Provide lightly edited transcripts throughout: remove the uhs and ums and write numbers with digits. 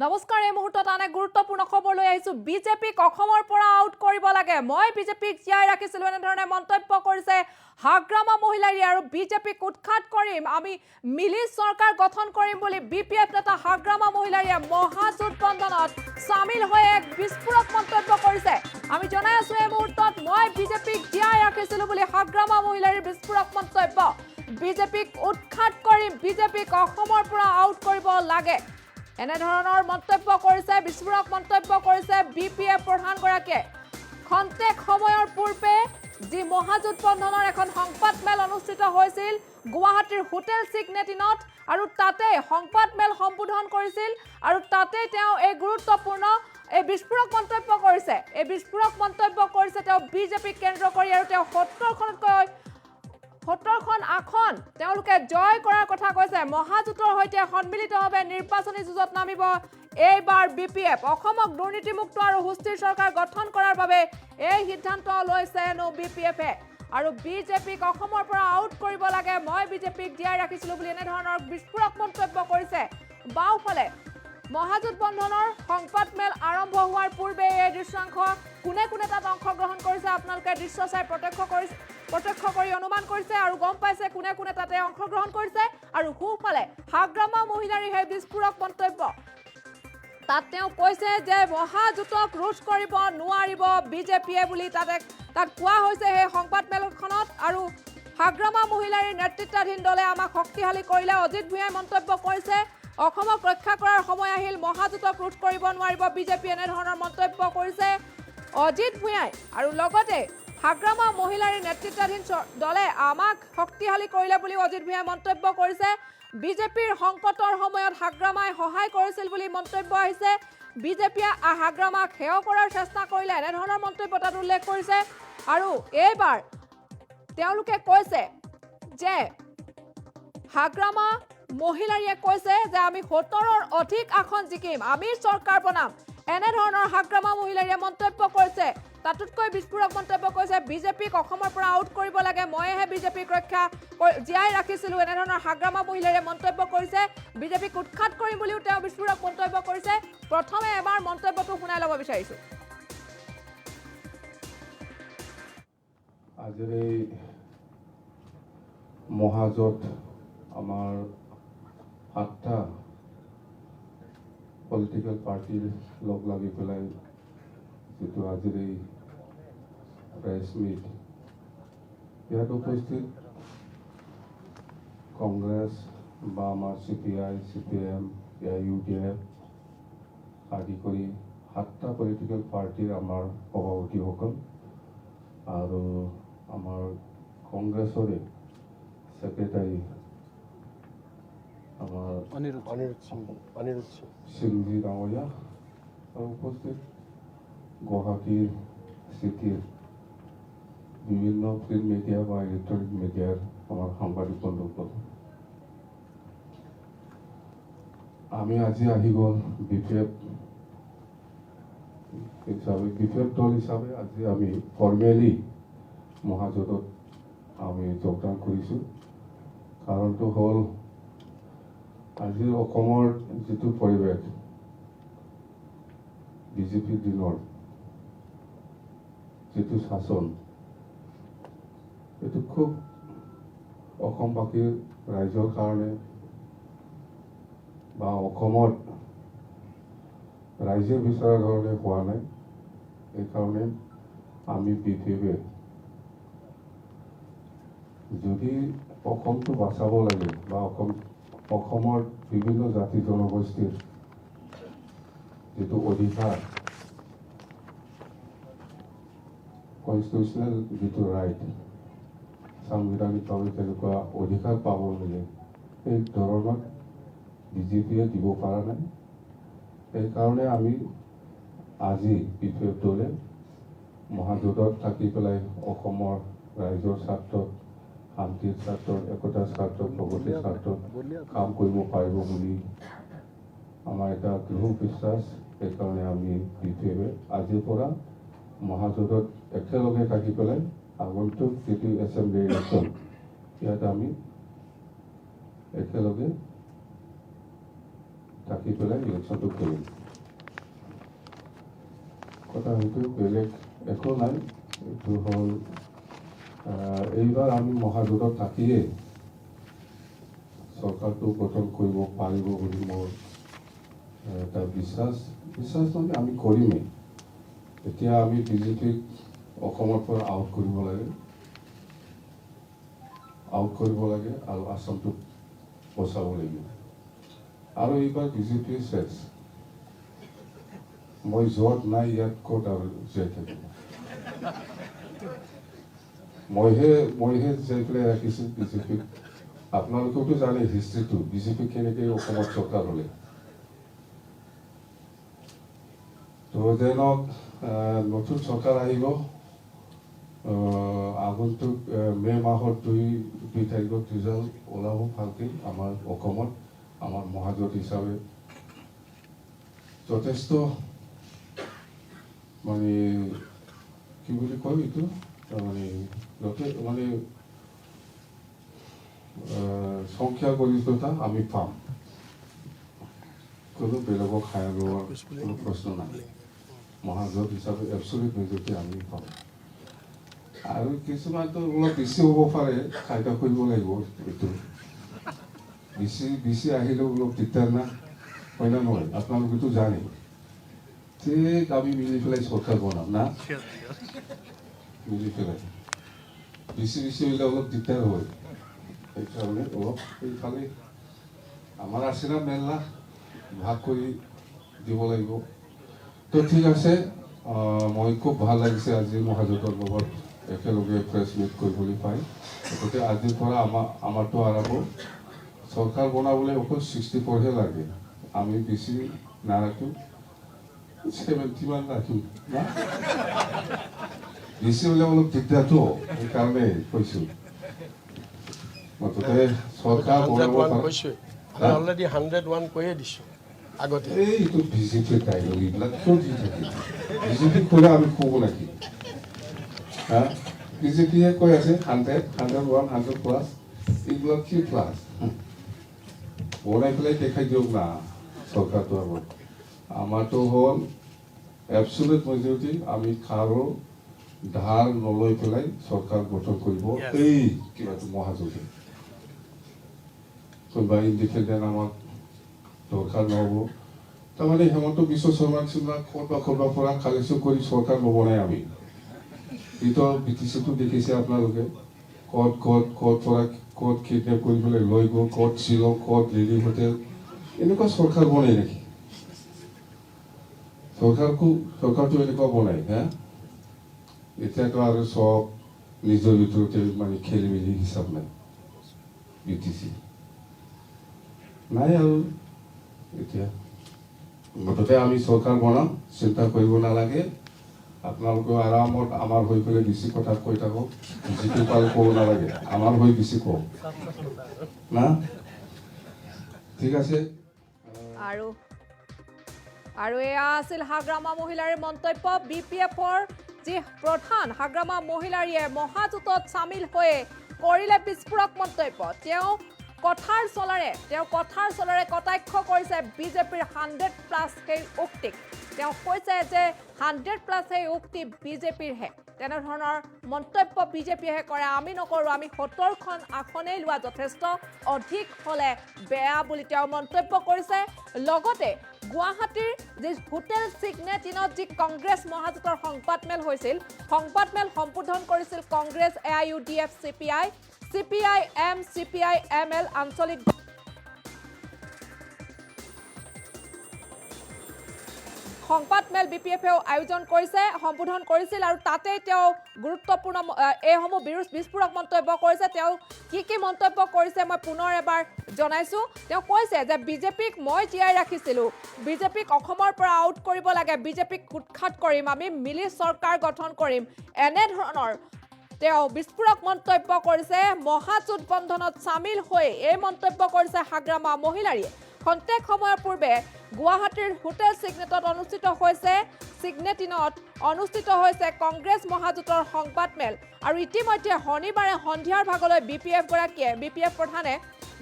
নমস্কাৰ এই মুহূৰ্তত আন এক গুৰুত্বপূৰ্ণ খবৰ লৈ আহিছো বিজেপিক অসমৰ পৰা আউট কৰিব লাগে মই বিজেপিক জিয়াই ৰাখিছিলো এনে ধৰণে মন্তব্য কৰিছে হাগ্ৰামা মহিলাই আৰু বিজেপিক উৎখাত কৰিম আমি মিলি চৰকাৰ গঠন কৰিম বুলি বিপিএফ নেতা হাগ্ৰামা মহিলাই মহাজোট বন্ধনত সামিল হৈ এক বিস্ফোৰক মন্তব্য কৰিছে আমি জনাই আছো এই মুহূৰ্তত মই বিজেপিক জিয়াই ৰাখিছিলো বুলি হাগ্ৰামা মহিলাৰ বিস্ফোৰক মন্তব্য বিজেপিক উৎখাত কৰিম বিজেপিক অসমৰ পৰা আউট কৰিব লাগে এনে ধৰণৰ মন্তব্য কৰিছে বিস্ফোৰক মন্তব্য কৰিছে বিপিএফ প্ৰধানগৰাকীয়ে খন্তেক সময়ৰ পূৰ্বে যি মহাজোট বন্ধনৰ এখন সংবাদমেল অনুষ্ঠিত হৈছিল গুৱাহাটীৰ হোটেল সিগনেটিনত আৰু তাতে সংবাদমেল সম্বোধন কৰিছিল আৰু তাতে তেওঁ এই গুৰুত্বপূৰ্ণ এই বিস্ফোৰক মন্তব্য কৰিছে এই বিস্ফোৰক মন্তব্য কৰিছে তেওঁ বিজেপিক কেন্দ্ৰ কৰি আৰু তেওঁ 70খন আসন তেওঁলোকে জয় কৰাৰ কথা কৈছে মহাজোটৰ হৈতে সন্মিলিতভাৱে নিৰ্বাচনী যুঁজত নামিব এইবাৰ বিপিএফ অসমক দুৰ্নীতিমুক্ত আৰু সুস্থিৰ চৰকাৰ গঠন কৰাৰ বাবে এই সিদ্ধান্ত লৈছে বিপিএফে আৰু বিজেপিক অসমৰ পৰা আউট কৰিব লাগে মই বিজেপিক জিয়াই ৰাখিছিলো বুলি এনে ধৰণৰ বিস্ফোৰক মন্তব্য কৰিছে বাওফালে মহাজোট বন্ধনৰ সংবাদমেল আৰম্ভ হোৱাৰ পূৰ্বে এই দৃশ্যাংশ কোনে কোনে তাত অংশগ্ৰহণ কৰিছে আপোনালোকে দৃশ্য চাই প্ৰত্যক্ষ কৰি অনুমান কৰিছে আৰু গম পাইছে কোনে কোনে তাতে অংশগ্ৰহণ কৰিছে আৰু হুফালে হাগ্ৰামা মহিলাৰ এই বিস্ফোৰক মন্তব্য তাত তেওঁ কৈছে যে মহাজোটক ৰোধ কৰিব নোৱাৰিব বিজেপিয়ে বুলি তাত কোৱা হৈছে এই সংবাদমেলখনত আৰু হাগ্ৰামা মহিলাৰ নেতৃত্বাধীন দলে আমাক শক্তিশালী কৰিলে অজিত ভূঞাই মন্তব্য কৰিছে অসমক ৰক্ষা কৰাৰ সময় আহিল মহাজোটক ৰোধ কৰিব নোৱাৰিব বিজেপি এনে ধৰণৰ মন্তব্য কৰিছে অজিত ভূঞাই আৰু লগতে হাগ্ৰামা মহিলাৰ নেতৃত্বাধীন দলে আমাক শক্তিশালী কৰিলে বুলি অজিত ভূঞাই মন্তব্য কৰিছে বিজেপিৰ সংকটৰ সময়ত হাগ্ৰামাই সহায় কৰিছিল বুলি মন্তব্য আহিছে বিজেপিয়ে হাগ্ৰামাক হেয় কৰাৰ চেষ্টা কৰিলে এনে ধৰণৰ মন্তব্য তাত উল্লেখ কৰিছে আৰু এইবাৰ তেওঁলোকে কৈছে যে হাগ্ৰামা মহিলাৰীয়ে কৈছে যে আমি 70ৰ অধিক আসন জিকিম আমি চৰকাৰ বনাম এনে ধৰণৰ হাগ্ৰামা মহিলাৰীয়ে মন্তব্য কৰিছে তাতকৈ বিস্ফোৰক মন্তব্য কৰিছে বিজেপিক অসমৰ পৰা আউট কৰিব লাগে মইহে বিজেপিক ৰক্ষা জিয়াই ৰাখিছিলো এনে ধৰণৰ হাগ্ৰামা মহিলাৰীয়ে মন্তব্য কৰিছে বিজেপিক উৎখাত কৰিম বুলিও তেওঁ বিস্ফোৰক মন্তব্য কৰিছে প্ৰথমে এবাৰ মন্তব্যটো শুনাই ল'ব বিচাৰিছো আজিৰ এই মহাজোট আমাৰ 8টা পলিটিক্যাল পাৰ্টিৰ লগ লাগি পেলাই যেটো আজিৰ এই প্ৰেছ মিট ইয়াত উপস্থিত কংগ্ৰেছ বা আমাৰ CPI, CPM, UDF আদি কৰি 7টা পলিটিক্যাল পাৰ্টিৰ আমাৰ সভাপতিসকল আৰু আমাৰ কংগ্ৰেছৰে সেক্ৰেটাৰী আমাৰ অনিৰুদ্ধ সিংজী ডাঙৰীয়া আৰু উপস্থিত গুৱাহাটীৰ চিটিৰ বিভিন্ন প্ৰিণ্ট মিডিয়া বা ইলেক্ট্ৰনিক মিডিয়াৰ আমাৰ সাংবাদিক বন্ধুসকল আমি আজি আহি গ'ল বিপিএফ দল হিচাপে আজি আমি ফৰ্মেলি মহাজোটত আমি যোগদান কৰিছোঁ কাৰণটো হ'ল আজিৰ অসমৰ যিটো পৰিৱেশ বিজেপিৰ দিনৰ যিটো শাসন এইটো খুব অসমবাসীৰ ৰাইজৰ কাৰণে বা অসমত ৰাইজে বিচৰা ধৰণে হোৱা নাই এইকাৰণে আমি বিপিএফে যদি অসমটো বাচাব লাগে বা অসমৰ বিভিন্ন জাতি জনগোষ্ঠীৰ যেটো অধিকাৰ কনষ্টিটিউচনেল যেটো ৰাইট সাংবিধানিকভাৱে তেনেকুৱা অধিকাৰ পাব লাগে এই ধৰণত বিজেপিয়ে দিব পৰা নাই সেইকাৰণে আমি আজি বিপিএফ দলে মহাজোটত থাকি পেলাই অসমৰ ৰাইজৰ স্বাৰ্থত শান্তিৰ স্বাৰ্থত একতাৰ স্বাৰ্থত প্ৰগতিৰ স্বাৰ্থত কাম কৰিব পাৰিব বুলি আমাৰ এটা দৃঢ় বিশ্বাস সেইকাৰণে আমি বিপিএফে আজিৰ পৰা মহাজোটত একেলগে থাকি পেলাই আগন্তুক যিটো এছেম্বলি ইলেকশ্যন ইয়াত আমি একেলগে থাকি পেলাই ইলেকশ্যনটো খেলিম কথা হয়তো বেলেগ একো নাই এইটো হ'ল এইবাৰ আমি মহাজোঁটত থাকিয়ে চৰকাৰটো গঠন কৰিব পাৰিব বুলি মোৰ এটা বিশ্বাস মানে আমি কৰিমেই এতিয়া আমি বিজেপিক অসমৰ পৰা আউট কৰিব লাগে আৰু আসামটোক বচাব লাগিব আৰু এইবাৰ বিজেপিৰ শেষ মই য'ত নাই ইয়াত ক'ত আৰু জীয়াই থাকিম মইহে যাই পেলাই ৰাখিছোঁ বিজেপিক আপোনালোকেওতো জানে হিষ্ট্ৰীটো বিজেপি কেনেকৈ অসমত চৰকাৰ হ'লে তো যেনক নতুন চৰকাৰ আহিব আগন্তুক মে' মাহৰ 2 তাৰিখত ৰিজাল্ট ওলাব ভালকৈ আমাৰ অসমত আমাৰ মহাজোঁট হিচাপে যথেষ্ট মানে কি বুলি কয় এইটো মানে সংখ্যাগৰিষ্ঠতা আমি পাম কোনো বেলেগক খাই লোৱাৰ কোনো প্ৰশ্ন নাই মহাজোঁট হিচাপে এবছলিউট মেজৰিটি আমি পাম আৰু কিছুমানটো অলপ বেছি হ'ব পাৰে খাইদা কৰিব লাগিব এইটো বেছি আহিলেও অলপ দিগদাৰ না হয় না নহয় আপোনালোকেতো জানে ঠিক আমি মিলি পেলাই চৰকাৰ বনাম না মিলি পেলাই বেছি হ'লে অলপ দিগদাৰ হয় সেইকাৰণে অলপ সেইফালে আমাৰ আছে না মেলা ভাগ কৰি দিব লাগিব তো ঠিক আছে মই খুব ভাল লাগিছে আজি মহাজোঁটৰ লগত একেলগে প্ৰেছ মিট কৰিবলৈ পাই গতিকে আজিৰ পৰা আমাৰতো আৰম্ভ চৰকাৰ বনাবলৈ অকল 64হে লাগে আমি বেছি নাৰাখিম 70 মান ৰাখিম না বেছি হ'লে অলপ দিগদাৰটো সেইকাৰণে কৈছোঁ মুঠতে চৰকাৰ বনাব অলৰেডি 101 কৈয়ে দিছোঁ আগতে এইটো বিজেপিৰ ডাইলগ এইবিলাক কিয় দি থাকে বিজেপি ক'লে আমি ক'ব নেকি হা বিজেপিয়ে কৈ আছে 100, 101, 100+, এইবিলাক কি প্লাছ বনাই পেলাই দেখাই দিয়ক না চৰকাৰটো আগত আমাৰতো হ'ল এবছলিউট মেজৰিটি আমি কাৰো ধাৰ নলৈ পেলাই চৰকাৰ গঠন কৰিব এই কিবাটো মহাজোঁটে কোনোবা ইণ্ডিপেণ্ডেণ্ট আমাক দৰকাৰ নহ'ব তাৰমানে হেমন্ত বিশ্ব শৰ্মা নিচিনা ক'ৰবাৰ পৰা কালেকশ্যন কৰি চৰকাৰ নবনাই আমি এইটো BTCটো দেখিছে আপোনালোকে ক'ত কিডনেপ কৰি পেলাই লৈ গ'ল ক'ত শ্বিলং ক'ত লিলি হোটেল এনেকুৱা চৰকাৰ বনাই নেকি চৰকাৰটো এনেকুৱা বনাই হা এতিয়াতো আৰু চব নিজৰ ভিতৰতে মানে খেলি মেলি হিচাপ নাই BTC নাই আৰু এতিয়া মুঠতে আমি চৰকাৰ বনাম চিন্তা কৰিব নালাগে আপোনালোকে আৰামত আমাৰ হৈ পেলাই বেছি কথা কৈ থাকক বিজেপি পাল ক'ব নালাগে আমাৰ হৈ বেছি কওক না ঠিক আছে আৰু এয়া আছিল হাগ্ৰামা মহিলাৰ মন্তব্য BPFৰ যি প্ৰধান হাগ্ৰামা মহিলাৰীয়ে মহাজোঁটত চামিল হৈ কৰিলে বিস্ফোৰক মন্তব্য তেওঁ কথাৰ চলেৰে কটাক্ষ কৰিছে বিজেপিৰ 100+ সেই উক্তিক তেওঁ কৈছে যে 100+ সেই উক্তি বিজেপিৰহে তেনেধৰণৰ মন্তব্য বিজেপিয়েহে কৰে আমি নকৰোঁ আমি 70খন আসনেই লোৱা যথেষ্ট অধিক হ'লে বেয়া বুলি তেওঁ মন্তব্য কৰিছে লগতে গুৱাহাটীৰ যি হোটেল চিগনেটিনত যি কংগ্ৰেছ মহাজোঁটৰ সংবাদমেল হৈছিল সংবাদমেল সম্বোধন কৰিছিল কংগ্ৰেছ AIUDF CPI-M CPI-ML আঞ্চলিক সংবাদমেল BPFেও আয়োজন কৰিছে সম্বোধন কৰিছিল আৰু তাতে তেওঁ গুৰুত্বপূৰ্ণ এইসমূহ বিস্ফোৰক মন্তব্য কৰিছে তেওঁ কি মন্তব্য কৰিছে মই পুনৰ এবাৰ জনাইছোঁ তেওঁ কৈছে যে বিজেপিক মই জীয়াই ৰাখিছিলোঁ বিজেপিক অসমৰ পৰা আউট কৰিব লাগে বিজেপিক উৎখাত কৰিম আমি মিলি চৰকাৰ গঠন কৰিম এনেধৰণৰ তেওঁ বিস্ফোৰক মন্তব্য কৰিছে মহাজোঁট বন্ধনত চামিল হৈ এই মন্তব্য কৰিছে হাগ্ৰামা মহিলাৰীয়ে খন্তেক সময়ৰ পূৰ্বে গুৱাহাটীৰ হোটেল চিগনেটত অনুষ্ঠিত হৈছে কংগ্ৰেছ মহাজোঁটৰ সংবাদমেল আৰু ইতিমধ্যে শনিবাৰে সন্ধিয়াৰ ভাগলৈ BPF প্ৰধানে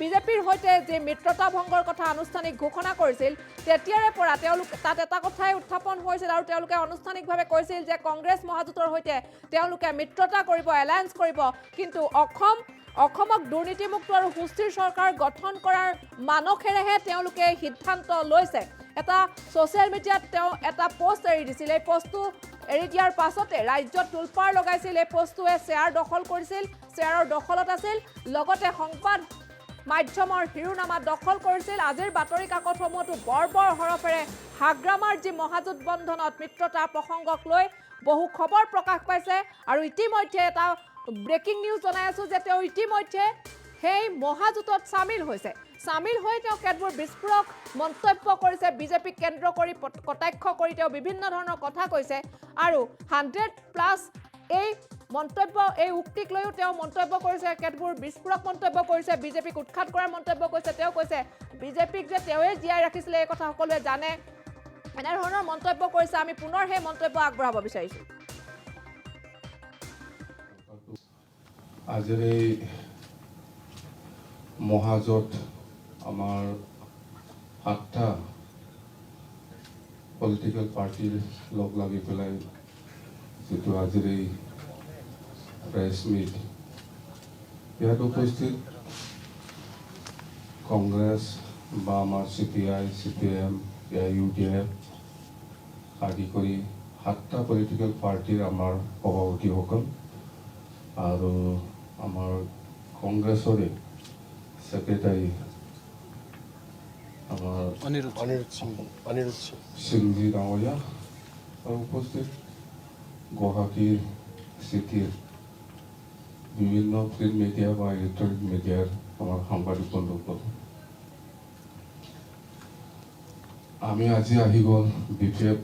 বিজেপিৰ সৈতে যে মিত্ৰতা ভংগৰ কথা আনুষ্ঠানিক ঘোষণা কৰিছিল তেতিয়াৰে পৰা তেওঁলোক তাত এটা কথাই উত্থাপন হৈছিল আৰু তেওঁলোকে আনুষ্ঠানিকভাৱে কৈছিল যে কংগ্ৰেছ মহাজোঁটৰ সৈতে তেওঁলোকে মিত্ৰতা কৰিব এলায়েন্স কৰিব কিন্তু অসমক দুৰ্নীতিমুক্ত আৰু সুস্থিৰ চৰকাৰ গঠন কৰাৰ মানসেৰেহে তেওঁলোকে সিদ্ধান্ত লৈছে এটা ছ'চিয়েল মিডিয়াত তেওঁ এটা পোষ্ট এৰি দিছিল এই পোষ্টটো এৰি দিয়াৰ পাছতে ৰাজ্যত তুলপাৰ লগাইছিল এই পোষ্টটোৱে শ্বেয়াৰ দখল কৰিছিল শ্বেয়াৰৰ দখলত আছিল লগতে সংবাদ মাধ্যমৰ শিৰোনামা দখল কৰিছিল আজিৰ বাতৰি কাকতসমূহতো বৰ হৰফেৰে হাগ্ৰামাৰ যি মহাজোঁট বন্ধনত মিত্ৰতা প্ৰসংগক লৈ বহু খবৰ প্ৰকাশ পাইছে আৰু ইতিমধ্যে এটা ব্ৰেকিং নিউজ জনাই আছো যে তেওঁ ইতিমধ্যে সেই মহাজোঁটত চামিল হৈছে চামিল হৈ তেওঁ কেতবোৰ বিস্ফোৰক মন্তব্য কৰিছে বিজেপিক কেন্দ্ৰ কৰি কটাক্ষ কৰি তেওঁ বিভিন্ন ধৰণৰ কথা কৈছে আৰু 100+ এই মন্তব্য এই উক্তিক লৈও তেওঁ মন্তব্য কৰিছে কেতবোৰ বিস্ফোৰক মন্তব্য কৰিছে বিজেপিক উৎখাত কৰাৰ মন্তব্য কৰিছে তেওঁ কৈছে বিজেপিক যে তেওঁৱে জীয়াই ৰাখিছিলে এই কথা সকলোৱে জানে এনেধৰণৰ মন্তব্য কৰিছে আমি পুনৰ সেই মন্তব্য আগবঢ়াব বিচাৰিছোঁ আজিৰ এই মহাজোঁট আমাৰ 7টা পলিটিকেল পাৰ্টিৰ লগ লাগি পেলাই যিটো আজিৰ এই প্ৰেছ মিট ইয়াত উপস্থিত কংগ্ৰেছ বা আমাৰ CPI, CPM, UDF আদি কৰি 7টা পলিটিকেল পাৰ্টিৰ আমাৰ সভাপতিসকল আৰু আমাৰ কংগ্ৰেছৰে সেক্ৰেটাৰী আমাৰ অনিৰুদ্ধ সিংজী ডাঙৰীয়া আৰু উপস্থিত গুৱাহাটীৰ চিটিৰ বিভিন্ন প্ৰিণ্ট মিডিয়া বা ইলেক্ট্ৰনিক মিডিয়াৰ আমাৰ সাংবাদিক বন্ধুসকল আমি আজি আহি গ'ল BPF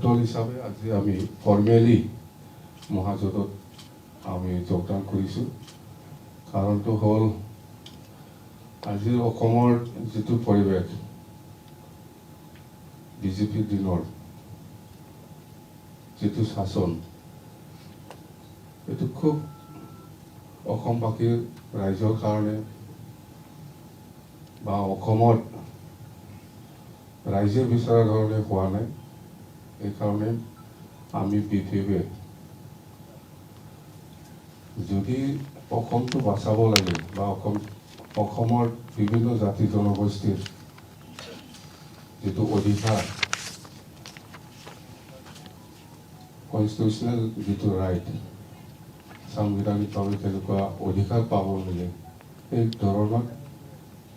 দল হিচাপে আজি আমি ফৰ্মেলি মহাজোঁটত আমি যোগদান কৰিছোঁ কাৰণটো হ'ল আজিৰ অসমৰ যিটো পৰিৱেশ বিজেপিৰ দিনৰ যিটো শাসন এইটো খুব অসমবাসীৰ ৰাইজৰ কাৰণে বা অসমত ৰাইজে বিচৰা ধৰণে হোৱা নাই এইকাৰণে আমি BPF-এ যদি অসমটো বাচাব লাগে বা অসমৰ বিভিন্ন জাতি জনগোষ্ঠীৰ যিটো অধিকাৰ কনষ্টিটিউচনেল যিটো ৰাইট সাংবিধানিকভাৱে তেনেকুৱা অধিকাৰ পাব লাগে এই ধৰণত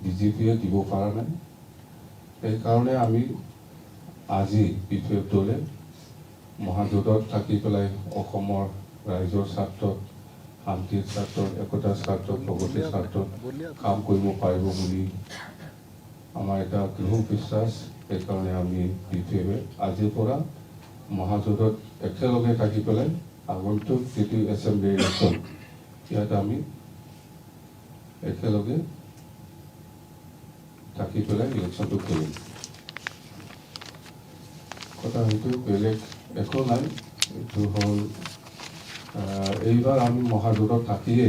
বিজেপিয়ে দিব পৰা নাই সেইকাৰণে আমি আজি BPF দলে মহাজোঁটত থাকি পেলাই অসমৰ ৰাইজৰ স্বাৰ্থত শান্তিৰ স্বাৰ্থত একতাৰ স্বাৰ্থত প্ৰগতিৰ স্বাৰ্থত কাম কৰিব পাৰিব বুলি আমাৰ এটা দৃঢ় বিশ্বাস সেইকাৰণে আমি BPF-এ আজিৰ পৰা মহাজোঁটত একেলগে থাকি পেলাই আগন্তুক যিটো এছেম্বলি ইলেকশ্যন ইয়াত আমি একেলগে থাকি পেলাই ইলেকশ্যনটো খেলিম কথা হয়তো বেলেগ একো নাই এইটো হ'ল এইবাৰ আমি মহাজোঁটত থাকিয়ে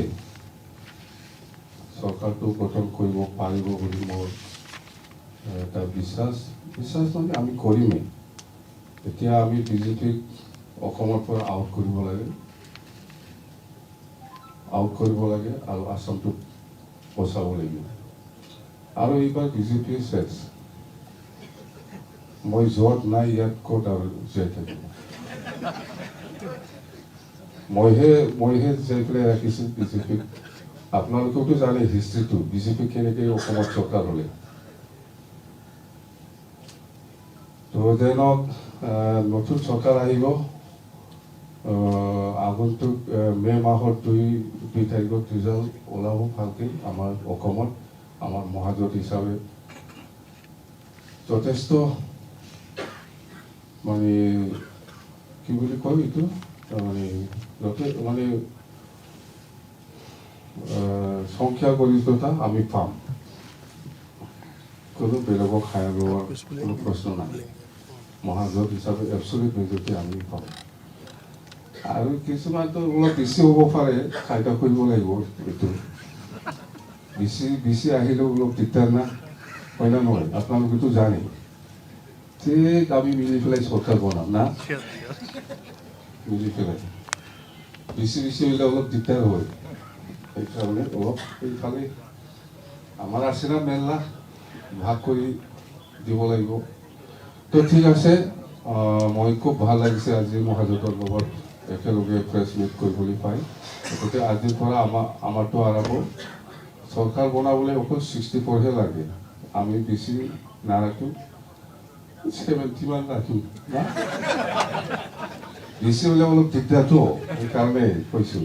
চৰকাৰটো গঠন কৰিব পাৰিব বুলি মোৰ এটা বিশ্বাস মানে আমি কৰিমেই এতিয়া আমি বিজেপিক অসমৰ পৰা আউট কৰিব লাগে আৰু আসামটোক বচাব লাগিব আৰু এইবাৰ বিজেপিয়ে চেছ মই য'ত নাই ইয়াত ক'ত আৰু জীয়াই থাকিব মইহে যাই পেলাই ৰাখিছোঁ বিজেপিক আপোনালোকেওতো জানে হিষ্ট্ৰীটো বিজেপি কেনেকৈ অসমত চৰকাৰ হ'লে তো যেনক নতুন চৰকাৰ আহিব আগন্তুক মে মাহৰ 2 তাৰিখত ৰিজাল্ট ওলাব ভালকৈ আমাৰ অসমত আমাৰ মহাজোঁট হিচাপে যথেষ্ট মানে কি বুলি কয় এইটো মানে সংখ্যাগৰিষ্ঠতা আমি পাম কোনো বেলেগক খাই লোৱাৰ কোনো প্ৰশ্ন নাই মহাজোঁট হিচাপে এবছলিউট মেজৰিটি আমি পাম আৰু কিছুমানটো অলপ বেছি হ'ব পাৰে, চাইটা কৰিব লাগিব এইটো। বেছি আহিলেও অলপ দিগদাৰ না, হয় না নহয়? আপোনালোকেতো জানে। ঠিক আমি মিলি পেলাই চৰকাৰ বনাম না, মিলি পেলাই। বেছি হ'লে অলপ দিগদাৰ হয়, সেইকাৰণে অলপ সেইফালে আমাৰ আছে না মেলা, ভাগ কৰি দিব লাগিব। তো ঠিক আছে, মই খুব ভাল লাগিছে আজি মহাজোঁটৰ লগত একেলগে প্ৰেছ মিট কৰিবলৈ পাই। গতিকে আজিৰ পৰা আমাৰতো আৰম্ভ। চৰকাৰ বনাবলৈ অকল 64হে লাগে, আমি বেছি নাৰাখিম, 70 মান ৰাখিম না। বেছি হ'লে অলপ দিগদাৰটো, সেইকাৰণে কৈছোঁ।